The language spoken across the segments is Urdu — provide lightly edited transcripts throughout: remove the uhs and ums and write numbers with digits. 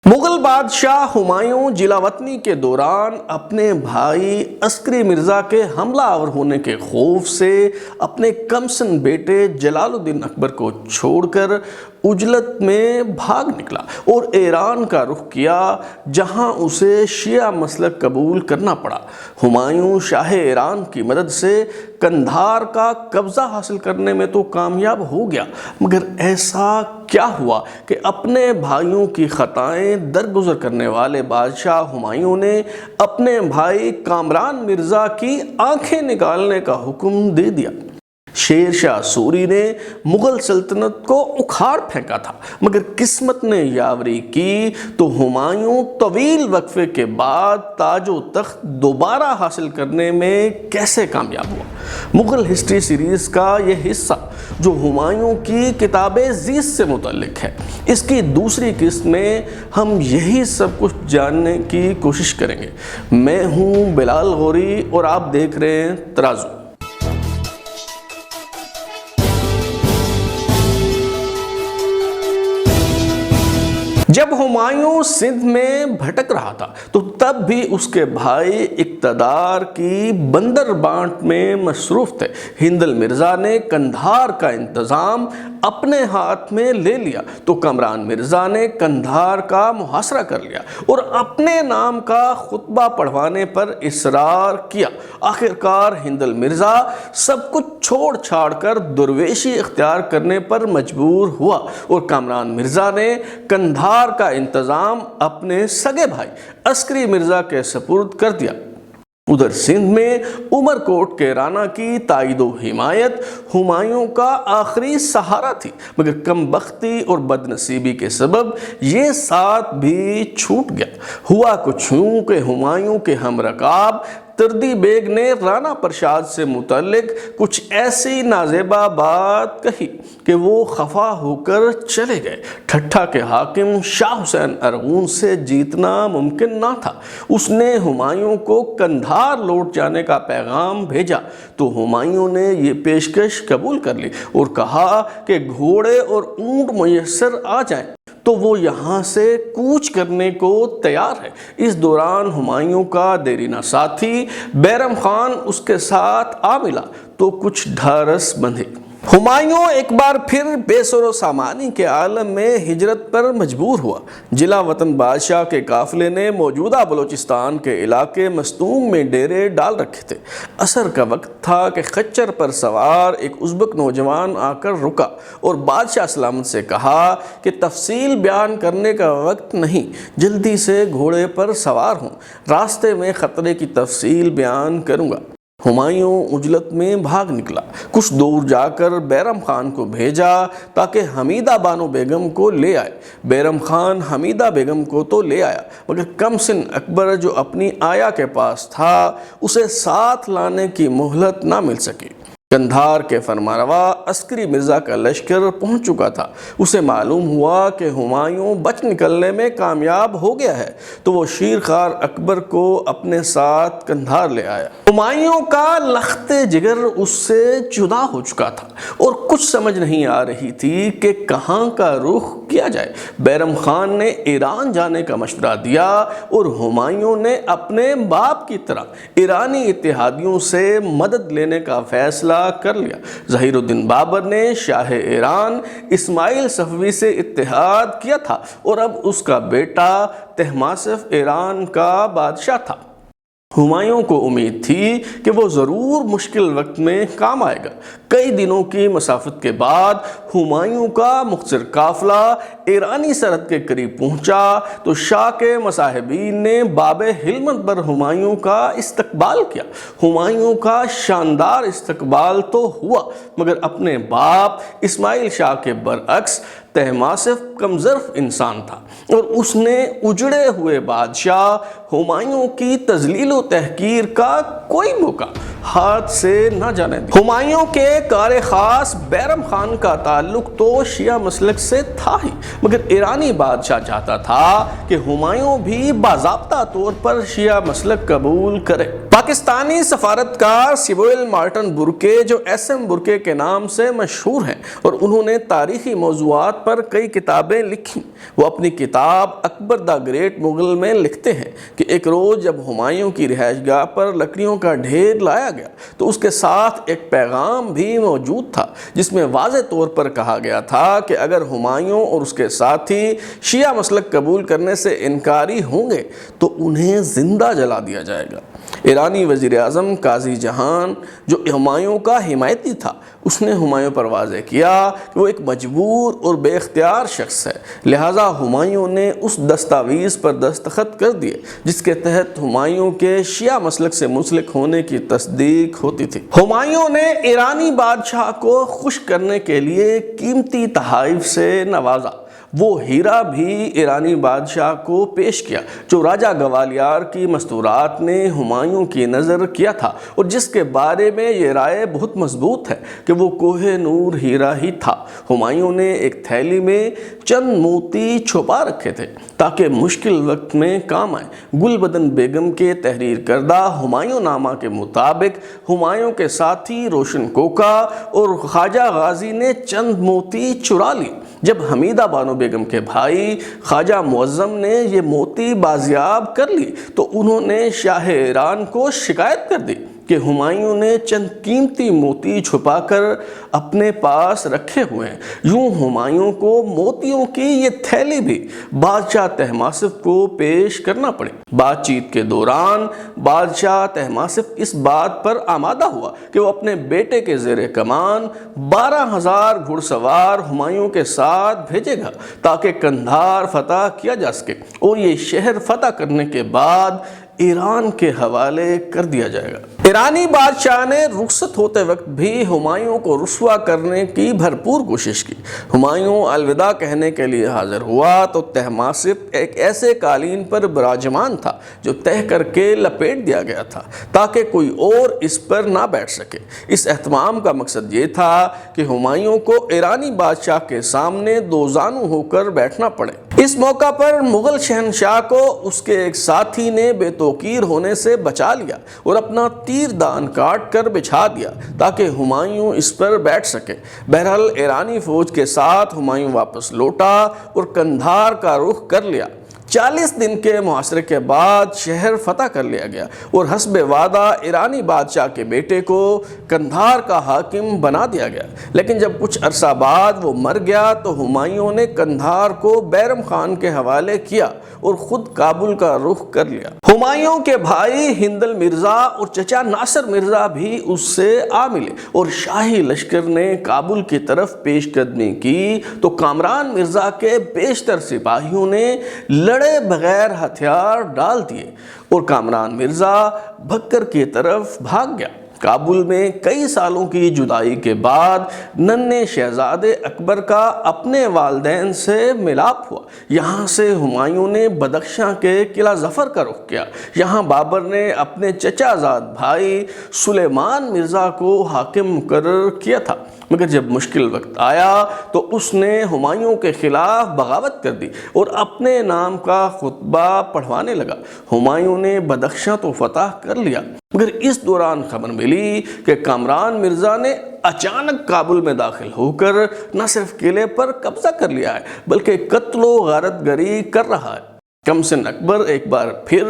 مغل بادشاہ ہمایوں جلاوطنی کے دوران اپنے بھائی عسکری مرزا کے حملہ آور ہونے کے خوف سے اپنے کمسن بیٹے جلال الدین اکبر کو چھوڑ کر عجلت میں بھاگ نکلا اور ایران کا رخ کیا، جہاں اسے شیعہ مسلک قبول کرنا پڑا۔ ہمایوں شاہ ایران کی مدد سے قندھار کا قبضہ حاصل کرنے میں تو کامیاب ہو گیا، مگر ایسا کیا ہوا کہ اپنے بھائیوں کی خطائیں درگزر کرنے والے بادشاہ ہمایوں نے اپنے بھائی کامران مرزا کی آنکھیں نکالنے کا حکم دے دیا۔ شیر شاہ سوری نے مغل سلطنت کو اکھاڑ پھینکا تھا، مگر قسمت نے یاوری کی تو ہمایوں طویل وقفے کے بعد تاج و تخت دوبارہ حاصل کرنے میں کیسے کامیاب ہوا۔ مغل ہسٹری سیریز کا یہ حصہ جو ہمایوں کی کتاب زیست سے متعلق ہے، اس کی دوسری قسط میں ہم یہی سب کچھ جاننے کی کوشش کریں گے۔ میں ہوں بلال غوری اور آپ دیکھ رہے ہیں ترازو۔ جب ہمایوں سندھ میں بھٹک رہا تھا تو تب بھی اس کے بھائی اقتدار کی بندر بانٹ میں مصروف تھے۔ ہندل مرزا نے قندھار کا انتظام اپنے ہاتھ میں لے لیا تو کامران مرزا نے قندھار کا محاصرہ کر لیا اور اپنے نام کا خطبہ پڑھوانے پر اصرار کیا۔ آخرکار ہندل مرزا سب کچھ چھوڑ چھاڑ کر درویشی اختیار کرنے پر مجبور ہوا اور کامران مرزا نے قندھار کا انتظام اپنے سگے بھائی عسکری مرزا کے سپرد کر دیا۔ ادھر سندھ میں عمر کوٹ کے رانا کی تائید و حمایت ہمایوں کا آخری سہارا تھی، مگر کم بختی اور بد نصیبی کے سبب یہ ساتھ بھی چھوٹ گیا۔ ہوا کچھ یوں کہ ہمایوں کے ہم رکاب تردی بیگ نے رانا پرشاد سے متعلق کچھ ایسی نازیبہ بات کہی کہ وہ خفا ہو کر چلے گئے۔ ٹھٹھا کے حاکم شاہ حسین ارغون سے جیتنا ممکن نہ تھا۔ اس نے ہمایوں کو قندھار لوٹ جانے کا پیغام بھیجا تو ہمایوں نے یہ پیشکش قبول کر لی اور کہا کہ گھوڑے اور اونٹ میسر آ جائیں تو وہ یہاں سے کوچ کرنے کو تیار ہے۔ اس دوران ہمایوں کا دیرینہ ساتھی بیرم خان اس کے ساتھ آ ملا تو کچھ ڈھارس بندھی۔ ہمایوں ایک بار پھر بے سر و سامانی کے عالم میں ہجرت پر مجبور ہوا۔ جلاوطن بادشاہ کے قافلے نے موجودہ بلوچستان کے علاقے مستونگ میں ڈیرے ڈال رکھے تھے۔ عصر کا وقت تھا کہ خچر پر سوار ایک ازبک نوجوان آ کر رکا اور بادشاہ سلامت سے کہا کہ تفصیل بیان کرنے کا وقت نہیں، جلدی سے گھوڑے پر سوار ہوں، راستے میں خطرے کی تفصیل بیان کروں گا۔ ہمایوں عجلت میں بھاگ نکلا، کچھ دور جا کر بیرم خان کو بھیجا تاکہ حمیدہ بانو بیگم کو لے آئے۔ بیرم خان حمیدہ بیگم کو تو لے آیا، مگر کمسن اکبر جو اپنی آیا کے پاس تھا اسے ساتھ لانے کی مہلت نہ مل سکی۔ قندھار کے فرمانروا عسکری مرزا کا لشکر پہنچ چکا تھا۔ اسے معلوم ہوا کہ ہمایوں بچ نکلنے میں کامیاب ہو گیا ہے تو وہ شیرخوار اکبر کو اپنے ساتھ قندھار لے آیا۔ ہمایوں کا لخت جگر اس سے جدا ہو چکا تھا اور کچھ سمجھ نہیں آ رہی تھی کہ کہاں کا رخ کیا جائے۔ بیرم خان نے ایران جانے کا مشورہ دیا اور ہمایوں نے اپنے باپ کی طرح ایرانی اتحادیوں سے مدد لینے کا فیصلہ کر لیا۔ ظہیر الدین بابر نے شاہ ایران اسماعیل صفوی سے اتحاد کیا تھا اور اب اس کا بیٹا طہماسپ ایران کا بادشاہ تھا۔ ہمایوں کو امید تھی کہ وہ ضرور مشکل وقت میں کام آئے گا۔ کئی دنوں کی مسافت کے بعد ہمایوں کا مختصر قافلہ ایرانی سرحد کے قریب پہنچا تو شاہ کے مصاحبین نے باب ہلمند پر ہمایوں کا استقبال کیا۔ ہمایوں کا شاندار استقبال تو ہوا، مگر اپنے باپ اسماعیل شاہ کے برعکس طہماسپ کمظرف انسان تھا اور اس نے اجڑے ہوئے بادشاہ ہمایوں کی تذلیل و تحقیر کا کوئی موقع ہاتھ سے نہ جانے دی۔ ہمایوں کے کار خاص بیرم خان کا تعلق تو شیعہ مسلک سے تھا ہی، مگر ایرانی بادشاہ چاہتا تھا کہ ہمایوں بھی باضابطہ طور پر شیعہ مسلک قبول کرے۔ پاکستانی سفارتکار سیبوئل مارٹن برکے، جو ایس ایم برکے کے نام سے مشہور ہیں اور انہوں نے تاریخی موضوعات پر کئی کتابیں لکھی، وہ اپنی کتاب اکبر دا گریٹ مغل میں لکھتے ہیں کہ ایک روز جب ہمایوں کی رہائش گاہ پر لکڑیوں کا ڈھیر لایا گیا تو اس کے ساتھ ایک پیغام بھی موجود تھا جس میں واضح طور پر کہا گیا تھا کہ اگر ہمایوں اور اس کے ساتھی شیعہ مسلک قبول کرنے سے انکاری ہوں گے تو انہیں زندہ جلا دیا جائے گا۔ ایرانی وزیر اعظم قاضی جہان، جو ہمایوں کا حمایتی تھا، اس نے ہمایوں پر واضح کیا کہ وہ ایک مجبور اور بے اختیار شخص ہے، لہٰذا ہمایوں نے اس دستاویز پر دستخط کر دیے جس کے تحت ہمایوں کے شیعہ مسلک سے منسلک ہونے کی تصدیق ہوتی تھی۔ ہمایوں نے ایرانی بادشاہ کو خوش کرنے کے لیے قیمتی تحائف سے نوازا۔ وہ ہیرا بھی ایرانی بادشاہ کو پیش کیا جو راجہ گوالیار کی مستورات نے ہمایوں کی نظر کیا تھا اور جس کے بارے میں یہ رائے بہت مضبوط ہے کہ وہ کوہ نور ہیرا ہی تھا۔ ہمایوں نے ایک تھیلی میں چند موتی چھپا رکھے تھے تاکہ مشکل وقت میں کام آئے۔ گل بدن بیگم کے تحریر کردہ ہمایوں نامہ کے مطابق ہمایوں کے ساتھی روشن کوکا اور خواجہ غازی نے چند موتی چرا لی۔ جب حمیدہ بانو بیگم کے بھائی خواجہ معظم نے یہ موتی بازیاب کر لی تو انہوں نے شاہ ایران کو شکایت کر دی کہ ہمایوں نے چند قیمتی موتی چھپا کر اپنے پاس رکھے ہوئے ہیں۔ یوں ہمایوں کو موتیوں کی یہ تھیلی بھی بادشاہ طہماسپ کو پیش کرنا پڑی۔ بات چیت کے دوران بادشاہ طہماسپ اس بات پر آمادہ ہوا کہ وہ اپنے بیٹے کے زیر کمان 12,000 گھڑ سوار ہمایوں کے ساتھ بھیجے گا تاکہ قندھار فتح کیا جا سکے اور یہ شہر فتح کرنے کے بعد ایران کے حوالے کر دیا جائے گا۔ ایرانی بادشاہ نے رخصت ہوتے وقت بھی ہمایوں کو رسوا کرنے کی بھرپور کوشش کی۔ ہمایوں الوداع کہنے کے لیے حاضر ہوا تو طہماسپ ایک ایسے قالین پر براجمان تھا جو تہہ کر کے لپیٹ دیا گیا تھا تاکہ کوئی اور اس پر نہ بیٹھ سکے۔ اس اہتمام کا مقصد یہ تھا کہ ہمایوں کو ایرانی بادشاہ کے سامنے دو زانو ہو کر بیٹھنا پڑے۔ اس موقع پر مغل شہنشاہ کو اس کے ایک ساتھی نے بے توقیر ہونے سے بچا لیا اور اپنا تیر دان کاٹ کر بچھا دیا تاکہ ہمایوں اس پر بیٹھ سکے۔ بہرحال ایرانی فوج کے ساتھ ہمایوں واپس لوٹا اور قندھار کا رخ کر لیا۔ 40 دن کے محاصرے کے بعد شہر فتح کر لیا گیا اور حسب وعدہ ایرانی بادشاہ کے بیٹے کو قندھار کا حاکم بنا دیا گیا، لیکن جب کچھ عرصہ بعد وہ مر گیا تو ہمایوں نے قندھار کو بیرم خان کے حوالے کیا اور خود کابل کا رخ کر لیا۔ ہمایوں کے بھائی ہندل مرزا اور چچا ناصر مرزا بھی اس سے آ ملے اور شاہی لشکر نے کابل کی طرف پیش قدمی کی تو کامران مرزا کے بیشتر سپاہیوں نے لڑے بغیر ہتھیار ڈال دیے اور کامران مرزا بھکر کی طرف بھاگ گیا۔ کابل میں کئی سالوں کی جدائی کے بعد ننھے شہزادے اکبر کا اپنے والدین سے ملاپ ہوا۔ یہاں سے ہمایوں نے بدخشاں کے قلعہ ظفر کا رخ کیا۔ یہاں بابر نے اپنے چچا زاد بھائی سلیمان مرزا کو حاکم مقرر کیا تھا، مگر جب مشکل وقت آیا تو اس نے ہمایوں کے خلاف بغاوت کر دی اور اپنے نام کا خطبہ پڑھوانے لگا۔ ہمایوں نے بدخشاں تو فتح کر لیا، مگر اس دوران خبر ملی کہ کامران مرزا نے اچانک کابل میں داخل ہو کر نہ صرف قلعے پر قبضہ کر لیا ہے بلکہ قتل و غارت گری کر رہا ہے۔ کمسن اکبر ایک بار پھر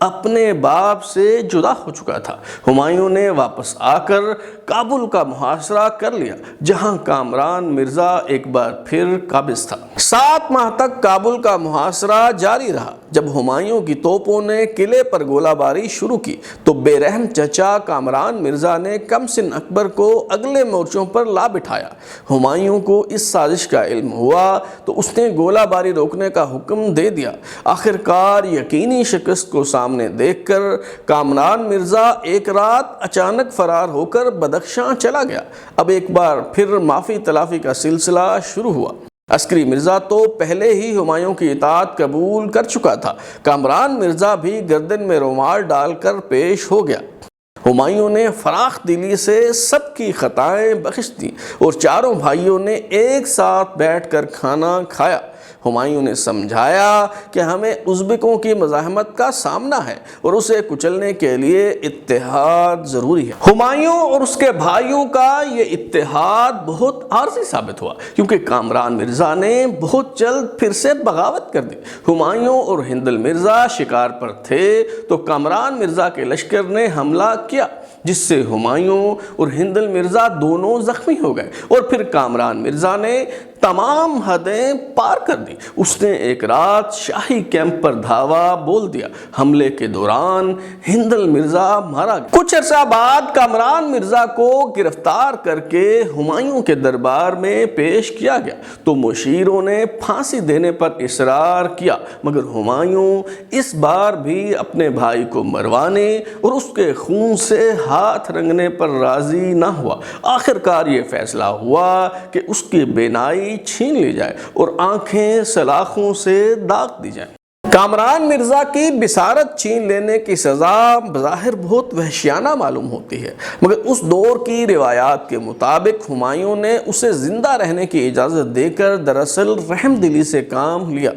اپنے باپ سے جدا ہو چکا تھا۔ ہمایوں نے واپس آ کر کابل کا محاصرہ کر لیا جہاں کامران مرزا ایک بار پھر قابض تھا۔ 7 ماہ تک کابل کا محاصرہ جاری رہا۔ جب ہمایوں کی توپوں نے قلعے پر گولہ باری شروع کی تو بے رحم چچا کامران مرزا نے کمسن اکبر کو اگلے مورچوں پر لا بٹھایا۔ ہمایوں کو اس سازش کا علم ہوا تو اس نے گولہ باری روکنے کا حکم دے دیا۔ آخر کار یقینی شکست کو سامنے دیکھ کر کامران مرزا ایک رات اچانک فرار ہو کر بدخشاں چلا گیا۔ اب ایک بار پھر معافی تلافی کا سلسلہ شروع ہوا۔ عسکری مرزا تو پہلے ہی ہمایوں کی اطاعت قبول کر چکا تھا۔ کامران مرزا بھی گردن میں رومال ڈال کر پیش ہو گیا۔ ہمایوں نے فراخ دلی سے سب کی خطائیں بخش دیں اور چاروں بھائیوں نے ایک ساتھ بیٹھ کر کھانا کھایا۔ ہمایوں نے سمجھایا کہ ہمیں ازبکوں کی مزاحمت کا سامنا ہے اور اسے کچلنے کے لیے اتحاد ضروری ہے۔ ہمایوں اور اس کے بھائیوں کا یہ اتحاد بہت عارضی ثابت ہوا کیونکہ کامران مرزا نے بہت جلد پھر سے بغاوت کر دی۔ ہمایوں اور ہندل مرزا شکار پر تھے تو کامران مرزا کے لشکر نے حملہ کیا جس سے ہمایوں اور ہندل مرزا دونوں زخمی ہو گئے اور پھر کامران مرزا نے تمام حدیں پار کر دی۔ اس نے ایک رات شاہی کیمپ پر دھاوا بول دیا۔ حملے کے دوران ہندل مرزا مارا گیا۔ کچھ عرصہ بعد کامران مرزا کو گرفتار کر کے ہمایوں کے دربار میں پیش کیا گیا تو مشیروں نے پھانسی دینے پر اصرار کیا، مگر ہمایوں اس بار بھی اپنے بھائی کو مروانے اور اس کے خون سے ہاتھ رنگنے پر راضی نہ ہوا۔ آخر کار یہ فیصلہ ہوا کہ اس کی بینائی چھین لی جائے اور آنکھیں سلاخوں سے داغ دی جائیں۔ کامران مرزا کی بصارت چھین لینے کی سزا بظاہر بہت وحشیانہ معلوم ہوتی ہے، مگر اس دور کی روایات کے مطابق ہمایوں نے اسے زندہ رہنے کی اجازت دے کر دراصل رحم دلی سے کام لیا۔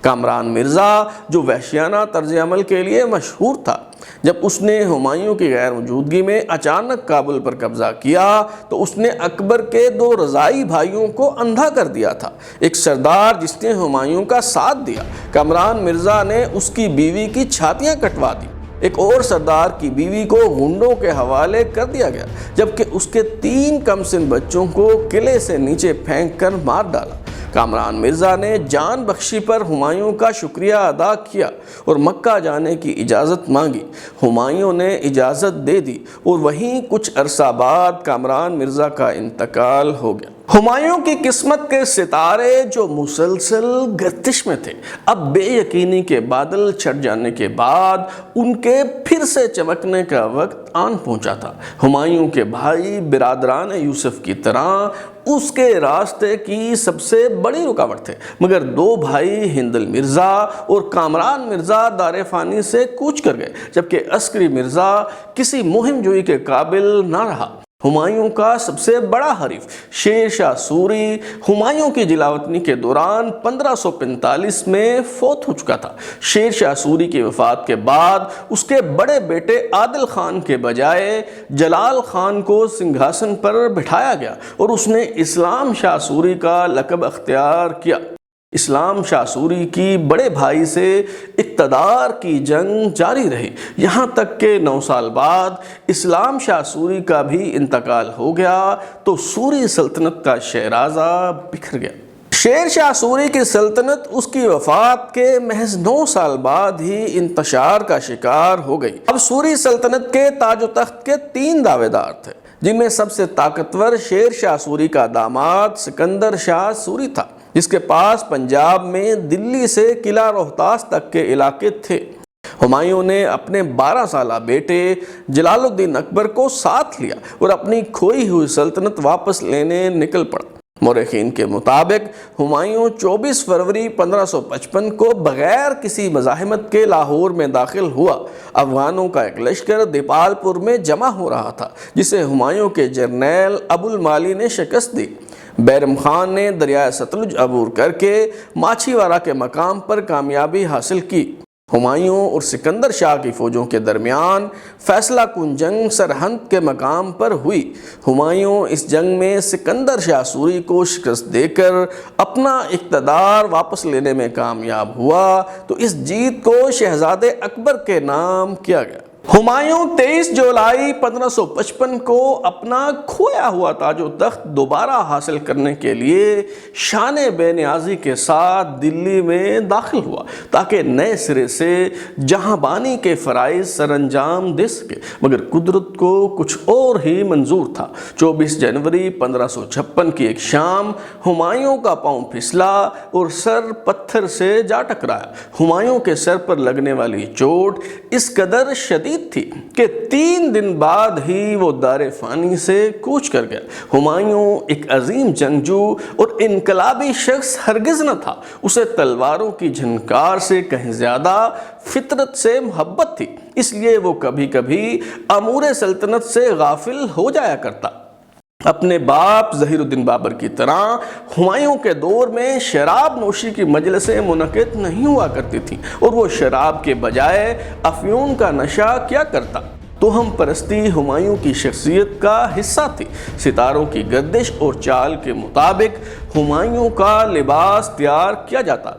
کامران مرزا جو وحشیانہ طرز عمل کے لیے مشہور تھا، جب اس نے ہمایوں کی غیر موجودگی میں اچانک کابل پر قبضہ کیا تو اس نے اکبر کے 2 رضائی بھائیوں کو اندھا کر دیا تھا۔ ایک سردار جس نے ہمایوں کا ساتھ دیا، کامران مرزا نے اس کی بیوی کی چھاتیاں کٹوا دی۔ ایک اور سردار کی بیوی کو غنڈوں کے حوالے کر دیا گیا، جبکہ اس کے 3 کم سن بچوں کو قلعے سے نیچے پھینک کر مار ڈالا۔ کامران مرزا نے جان بخشی پر ہمایوں کا شکریہ ادا کیا اور مکہ جانے کی اجازت مانگی۔ ہمایوں نے اجازت دے دی اور وہیں کچھ عرصہ بعد کامران مرزا کا انتقال ہو گیا۔ ہمایوں کی قسمت کے ستارے جو مسلسل گردش میں تھے، اب بے یقینی کے بادل چھٹ جانے کے بعد ان کے پھر سے چمکنے کا وقت آن پہنچا تھا۔ ہمایوں کے بھائی برادران یوسف کی طرح اس کے راستے کی سب سے بڑی رکاوٹ تھے، مگر 2 بھائی ہندل مرزا اور کامران مرزا دار فانی سے کوچ کر گئے، جبکہ عسکری مرزا کسی مہم جوئی کے قابل نہ رہا۔ ہمایوں کا سب سے بڑا حریف شیر شاہ سوری ہمایوں کی جلاوطنی کے دوران 1545 میں فوت ہو چکا تھا۔ شیر شاہ سوری کی وفات کے بعد اس کے بڑے بیٹے عادل خان کے بجائے جلال خان کو سنگھاسن پر بٹھایا گیا اور اس نے اسلام شاہ سوری کا لقب اختیار کیا۔ اسلام شاہ سوری کی بڑے بھائی سے اقتدار کی جنگ جاری رہی، یہاں تک کہ 9 سال بعد اسلام شاہ سوری کا بھی انتقال ہو گیا تو سوری سلطنت کا شہرازہ بکھر گیا۔ شیر شاہ سوری کی سلطنت اس کی وفات کے محض 9 سال بعد ہی انتشار کا شکار ہو گئی۔ اب سوری سلطنت کے تاج و تخت کے 3 دعوے دار تھے، جن میں سب سے طاقتور شیر شاہ سوری کا داماد سکندر شاہ سوری تھا، جس کے پاس پنجاب میں دلی سے قلعہ روہتاس تک کے علاقے تھے۔ ہمایوں نے اپنے 12 سالہ بیٹے جلال الدین اکبر کو ساتھ لیا اور اپنی کھوئی ہوئی سلطنت واپس لینے نکل پڑا۔ مورخین کے مطابق ہمایوں 24 فروری 1555 کو بغیر کسی مزاحمت کے لاہور میں داخل ہوا۔ افغانوں کا ایک لشکر دیپال پور میں جمع ہو رہا تھا، جسے ہمایوں کے جرنیل ابو المالی نے شکست دی۔ بیرم خان نے دریائے ستلج عبور کر کے ماچھی وارہ کے مقام پر کامیابی حاصل کی۔ ہمایوں اور سکندر شاہ کی فوجوں کے درمیان فیصلہ کن جنگ سرہند کے مقام پر ہوئی۔ ہمایوں اس جنگ میں سکندر شاہ سوری کو شکست دے کر اپنا اقتدار واپس لینے میں کامیاب ہوا تو اس جیت کو شہزادے اکبر کے نام کیا گیا۔ ہمایوں 23 جولائی 1555 کو اپنا کھویا ہوا تاج و تخت دوبارہ حاصل کرنے کے لیے شان بے نیازی کے ساتھ دلی میں داخل ہوا تاکہ نئے سرے سے جہاں بانی کے فرائض سر انجام دے سکے، مگر قدرت کو کچھ اور ہی منظور تھا۔ 24 جنوری 1556 کی ایک شام ہمایوں کا پاؤں پھسلا اور سر پتھر سے جا ٹکرایا۔ ہمایوں کے سر پر لگنے والی چوٹ اس قدر شدید شدید تھی کہ 3 دن بعد ہی وہ دار فانی سے کوچ کر گیا۔ ہمایوں ایک عظیم جنگجو اور انقلابی شخص ہرگز نہ تھا۔ اسے تلواروں کی جھنکار سے کہیں زیادہ فطرت سے محبت تھی، اس لیے وہ کبھی کبھی امور سلطنت سے غافل ہو جایا کرتا۔ اپنے باپ ظہیر الدین بابر کی طرح ہمایوں کے دور میں شراب نوشی کی مجلسیں منعقد نہیں ہوا کرتی تھیں، اور وہ شراب کے بجائے افیون کا نشہ کیا کرتا۔ توہم پرستی ہمایوں کی شخصیت کا حصہ تھی۔ ستاروں کی گردش اور چال کے مطابق ہمایوں کا لباس تیار کیا جاتا،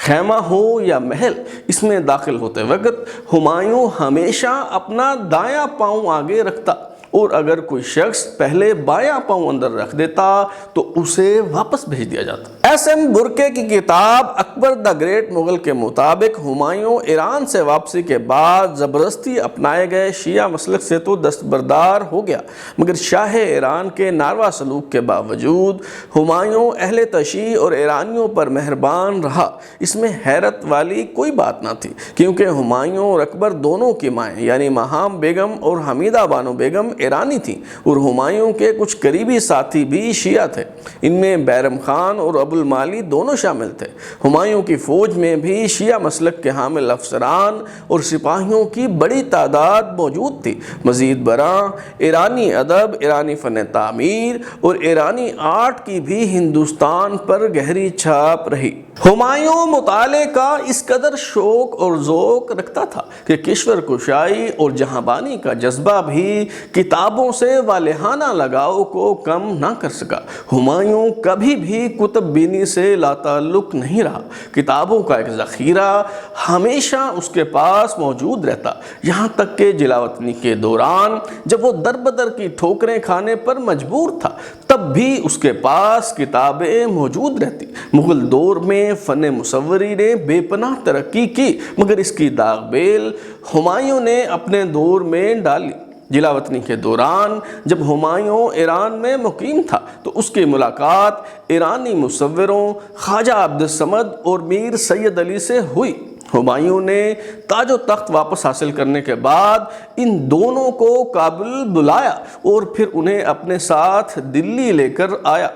خیمہ ہو یا محل۔ اس میں داخل ہوتے وقت ہمایوں ہمیشہ اپنا دایاں پاؤں آگے رکھتا، اور اگر کوئی شخص پہلے بایاں پاؤں اندر رکھ دیتا تو اسے واپس بھیج دیا جاتا۔ ایس ایم برکے کی کتاب اکبر دا گریٹ مغل کے مطابق ہمایوں ایران سے واپسی کے بعد زبردستی اپنائے گئے شیعہ مسلک سے تو دستبردار ہو گیا، مگر شاہ ایران کے ناروا سلوک کے باوجود ہمایوں اہل تشیع اور ایرانیوں پر مہربان رہا۔ اس میں حیرت والی کوئی بات نہ تھی، کیونکہ ہمایوں اور اکبر دونوں کی مائیں یعنی مہام بیگم اور حمیدہ بانو بیگم ایرانی تھیں، اور ہمایوں کے کچھ قریبی ساتھی بھی شیعہ تھے۔ ان میں بیرم خان اور ابو المالی دونوں شامل تھے۔ ہمایوں کی فوج میں بھی شیعہ مسلک کے حامل افسران اور سپاہیوں کی بڑی تعداد موجود تھی۔ مزید برآں ایرانی ادب، ایرانی فن تعمیر اور ایرانی آرٹ کی بھی ہندوستان پر گہری چھاپ رہی۔ ہمایوں مطالعے کا اس قدر شوق اور ذوق رکھتا تھا کہ کشور کشائی اور جہاں بانی کا جذبہ بھی کتابوں سے والہانہ لگاؤ کو کم نہ کر سکا۔ ہمایوں کبھی بھی کتب بینی سے لا تعلق نہیں رہا۔ کتابوں کا ایک ذخیرہ ہمیشہ اس کے پاس موجود رہتا، یہاں تک کہ جلاوطنی کے دوران جب وہ در بدر کی ٹھوکریں کھانے پر مجبور تھا، تب بھی اس کے پاس کتابیں موجود رہتی۔ مغل دور میں فن مصوری نے بے پناہ ترقی کی، مگر اس کی داغ بیل ہمایوں نے اپنے دور میں ڈالی۔ جلاوطنی کے دوران جب ہمایوں ایران میں مقیم تھا تو اس کی ملاقات ایرانی مصوروں خواجہ عبد الصمد اور میر سید علی سے ہوئی۔ ہمایوں نے تاج و تخت واپس حاصل کرنے کے بعد ان دونوں کو کابل بلایا اور پھر انہیں اپنے ساتھ دلی لے کر آیا۔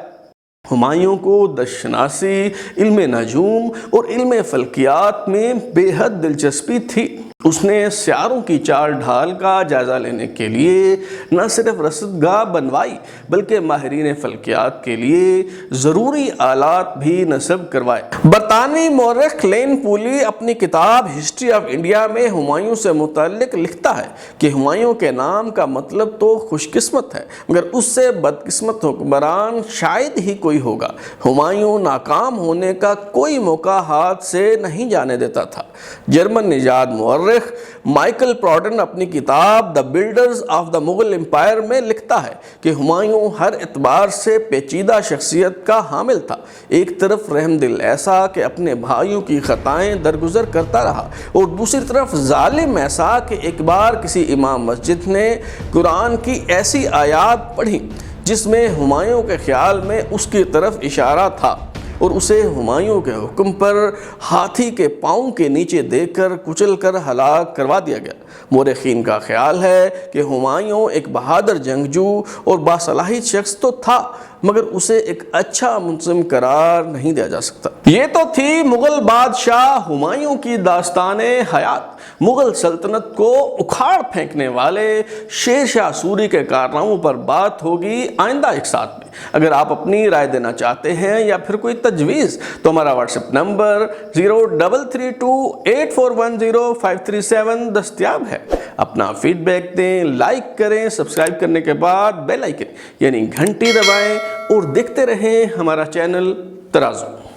ہمایوں کو دشناسی، علم نجوم اور علم فلکیات میں بے حد دلچسپی تھی۔ اس نے سیاروں کی چال ڈھال کا جائزہ لینے کے لیے نہ صرف رصدگاہ بنوائی بلکہ ماہرین فلکیات کے لیے ضروری آلات بھی نصب کروائے۔ برطانوی مورخ لین پولی اپنی کتاب ہسٹری آف انڈیا میں ہمایوں سے متعلق لکھتا ہے کہ ہمایوں کے نام کا مطلب تو خوش قسمت ہے، مگر اس سے بدقسمت حکمران شاید ہی کوئی ہوگا۔ ہمایوں ناکام ہونے کا کوئی موقع ہاتھ سے نہیں جانے دیتا تھا۔ جرمن نژاد مورخ مائیکل پراڈن اپنی کتاب The Builders of the Mughal Empire میں لکھتا ہے کہ ہمایوں ہر اعتبار سے پیچیدہ شخصیت کا حامل تھا۔ ایک طرف رحم دل ایسا کہ اپنے بھائیوں کی خطائیں درگزر کرتا رہا، اور دوسری طرف ظالم ایسا کہ ایک بار کسی امام مسجد نے قرآن کی ایسی آیات پڑھی جس میں ہمایوں کے خیال میں اس کی طرف اشارہ تھا، اور اسے ہمایوں کے حکم پر ہاتھی کے پاؤں کے نیچے دے کر کچل کر ہلاک کروا دیا گیا۔ مورخین کا خیال ہے کہ ہمایوں ایک بہادر جنگجو اور باصلاحیت شخص تو تھا، مگر اسے ایک اچھا منظم قرار نہیں دیا جا سکتا۔ یہ تو تھی مغل بادشاہ ہمایوں کی داستان حیات۔ مغل سلطنت کو اکھاڑ پھینکنے والے شیر شاہ سوری کے کارناموں پر بات ہوگی آئندہ ایک ساتھ میں۔ اگر آپ اپنی رائے دینا چاہتے ہیں یا پھر کوئی تجویز تو ہمارا واٹس ایپ نمبر 033284105337 دستیاب ہے۔ اپنا فیڈ بیک دیں، لائک کریں، سبسکرائب کرنے کے بعد بیل آئیکن یعنی گھنٹی دبائیں اور دیکھتے رہیں ہمارا چینل ترازو۔